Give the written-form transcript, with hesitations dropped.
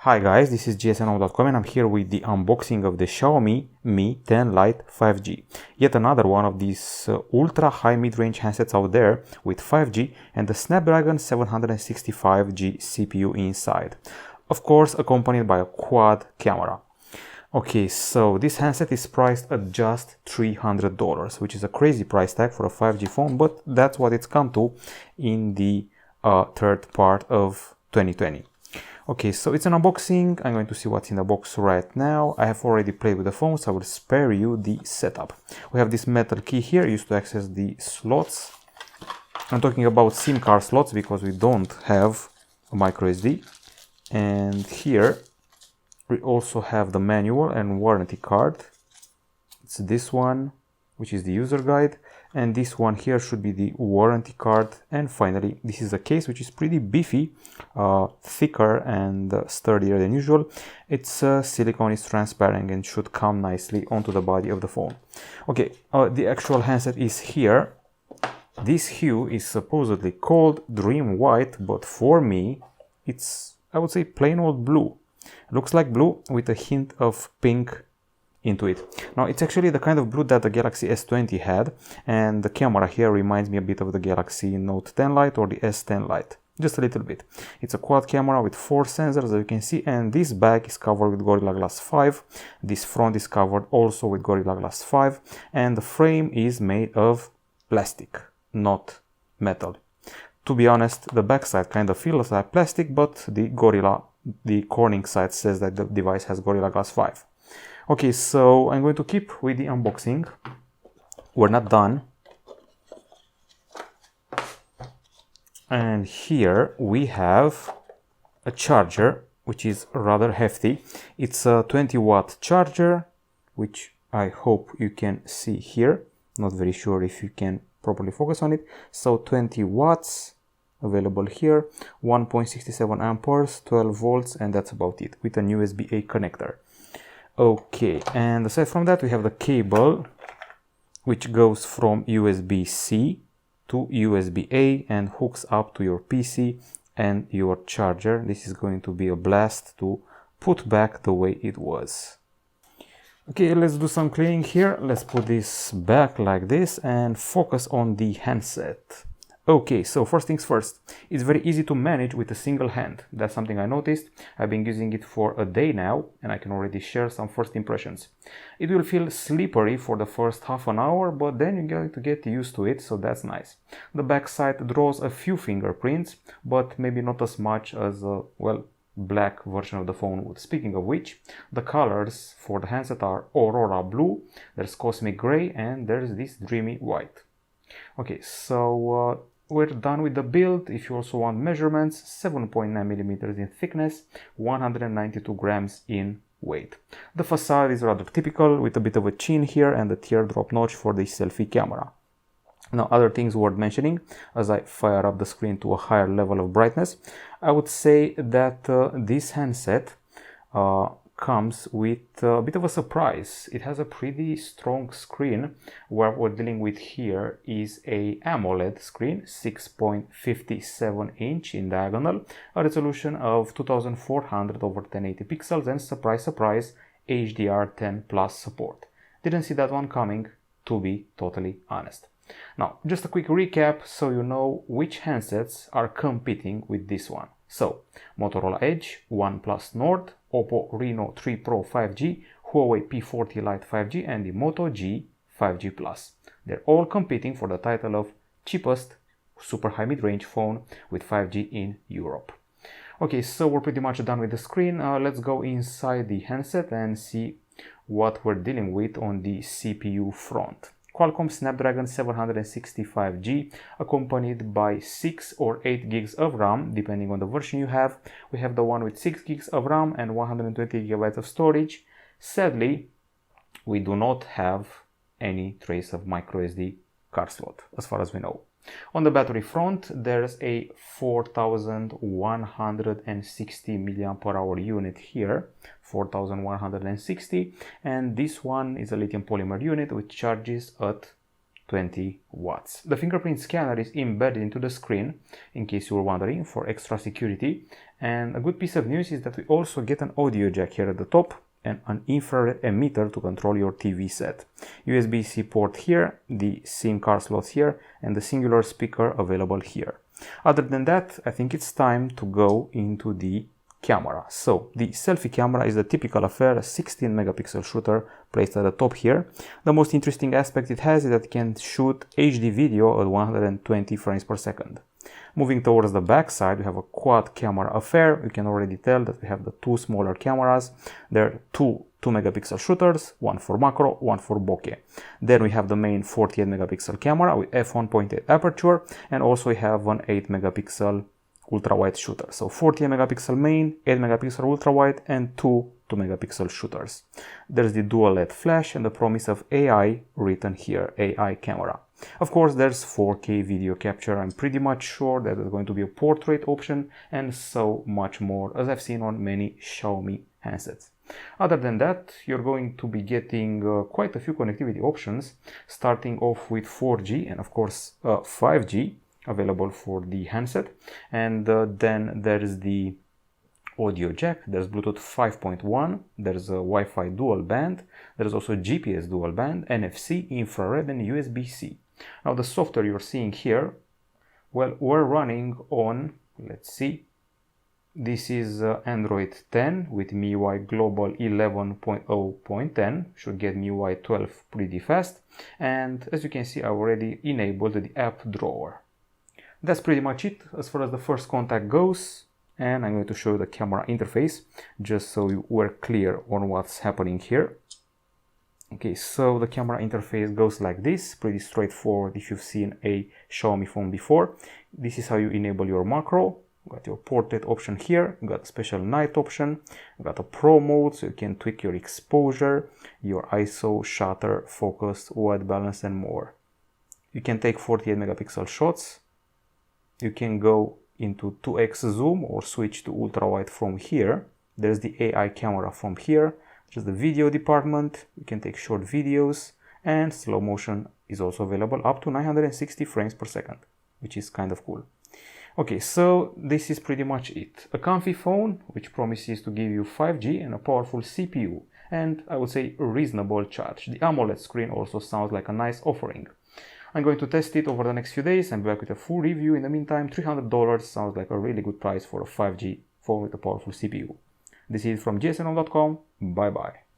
Hi guys, this is gsno.com and I'm here with the unboxing of the Xiaomi Mi 10 Lite 5G. Yet another one of these ultra high mid-range handsets out there with 5G and the Snapdragon 765G CPU inside. Of course, accompanied by a quad camera. Okay, so this handset is priced at just $300, which is a crazy price tag for a 5G phone, but that's what it's come to in the third part of 2020. Okay, so it's an unboxing. I'm going to see what's in the box right now. I have already played with the phone, so I will spare you the setup. We have this metal key here used to access the slots. I'm talking about SIM card slots because we don't have a micro SD. And here we also have the manual and warranty card. It's this one, which is the user guide. And this one here should be the warranty card. And finally, this is a case which is pretty beefy, thicker and sturdier than usual. It's silicone, it's transparent and should come nicely onto the body of the phone. Okay, the actual handset is here. This hue is supposedly called Dream White, but for me, it's, I would say, plain old blue. It looks like blue with a hint of pink into it. Now it's actually the kind of blue that the Galaxy S20 had, and the camera here reminds me a bit of the Galaxy Note 10 Lite or the S10 Lite, just a little bit. It's a quad camera with 4 sensors, as you can see, and this back is covered with Gorilla Glass 5. This front is covered also with Gorilla Glass 5, and the frame is made of plastic, not metal. To be honest, the backside kind of feels like plastic, but the Corning side says that the device has Gorilla Glass 5. Okay, so I'm going to keep with the unboxing. We're not done. And here we have a charger, which is rather hefty. It's a 20-watt charger, which I hope you can see here. Not very sure if you can properly focus on it. So 20 watts available here, 1.67 amperes, 12 volts, and that's about it, with an USB-A connector. Okay, and aside from that, we have the cable, which goes from USB-C to USB-A and hooks up to your PC and your charger. This is going to be a blast to put back the way it was. Okay, let's do some cleaning here. Let's put this back like this and focus on the handset. Okay, so first things first, it's very easy to manage with a single hand. That's something I noticed. I've been using it for a day now and I can already share some first impressions. It will feel slippery for the first half an hour, but then you're going to get used to it, so that's nice. The back side draws a few fingerprints, but maybe not as much as a, well, black version of the phone would. Speaking of which, the colors for the handset are Aurora Blue, there's Cosmic Gray, and there's this Dreamy White. Okay, so we're done with the build. If you also want measurements, 7.9 millimeters in thickness, 192 grams in weight. The facade is rather typical with a bit of a chin here and a teardrop notch for the selfie camera. Now, other things worth mentioning as I fire up the screen to a higher level of brightness, I would say that this handset comes with a bit of a surprise. It has a pretty strong screen. What we're dealing with here is a AMOLED screen, 6.57 inch in diagonal, a resolution of 2400 over 1080 pixels, and surprise, surprise, HDR10 plus support. Didn't see that one coming, to be totally honest. Now, just a quick recap so you know which handsets are competing with this one. So, Motorola Edge, OnePlus Nord, Oppo Reno 3 Pro 5G, Huawei P40 Lite 5G, and the Moto G 5G Plus. They're all competing for the title of cheapest super high mid-range phone with 5G in Europe. Okay, so we're pretty much done with the screen. Let's go inside the handset and see what we're dealing with on the CPU front. Qualcomm Snapdragon 765G, accompanied by 6 or 8 gigs of RAM, depending on the version you have. We have the one with 6 gigs of RAM and 120 gigabytes of storage. Sadly, we do not have any trace of microSD card slot, as far as we know. On the battery front, there's a 4160 mAh unit here, 4160, and this one is a lithium polymer unit which charges at 20 watts. The fingerprint scanner is embedded into the screen, in case you were wondering, for extra security. And a good piece of news is that we also get an audio jack here at the top and an infrared emitter to control your TV set. USB-C port here, the SIM card slots here, and the singular speaker available here. Other than that, I think it's time to go into the camera. So the selfie camera is the typical affair, a 16 megapixel shooter placed at the top here. The most interesting aspect it has is that it can shoot HD video at 120 frames per second. Moving towards the back side, we have a quad camera affair. You can already tell that we have the two smaller cameras. There are two 2 megapixel shooters, one for macro, one for bokeh. Then we have the main 48 megapixel camera with f1.8 aperture, and also we have an 8 megapixel ultra-wide shooter. So 48 megapixel main, 8 megapixel ultra-wide, and two 2 megapixel shooters. There's the dual LED flash and the promise of AI written here, AI camera. Of course, there's 4K video capture. I'm pretty much sure that there's going to be a portrait option and so much more, as I've seen on many Xiaomi handsets. Other than that, you're going to be getting quite a few connectivity options, starting off with 4G and of course 5G available for the handset. And then there's the audio jack, there's Bluetooth 5.1, there's a Wi-Fi dual band, there's also GPS dual band, NFC, infrared, and USB-C. Now the software you're seeing here, well, we're running on, let's see, this is Android 10 with MIUI Global 11.0.10, should get MIUI 12 pretty fast, and as you can see I already enabled the app drawer. That's pretty much it as far as the first contact goes, and I'm going to show you the camera interface just so we're clear on what's happening here. Okay, so the camera interface goes like this, pretty straightforward if you've seen a Xiaomi phone before. This is how you enable your macro. You got your portrait option here, you got a special night option, you got a pro mode so you can tweak your exposure, your ISO, shutter, focus, white balance, and more. You can take 48 megapixel shots. You can go into 2x zoom or switch to ultra wide from here. There's the AI camera from here. Just the video department, you can take short videos, and slow motion is also available up to 960 frames per second, which is kind of cool. Okay, so this is pretty much it. A comfy phone which promises to give you 5G and a powerful CPU, and I would say a reasonable charge. The AMOLED screen also sounds like a nice offering. I'm going to test it over the next few days and be back with a full review. In the meantime, $300 sounds like a really good price for a 5G phone with a powerful CPU. This is from gsn.com. Bye bye.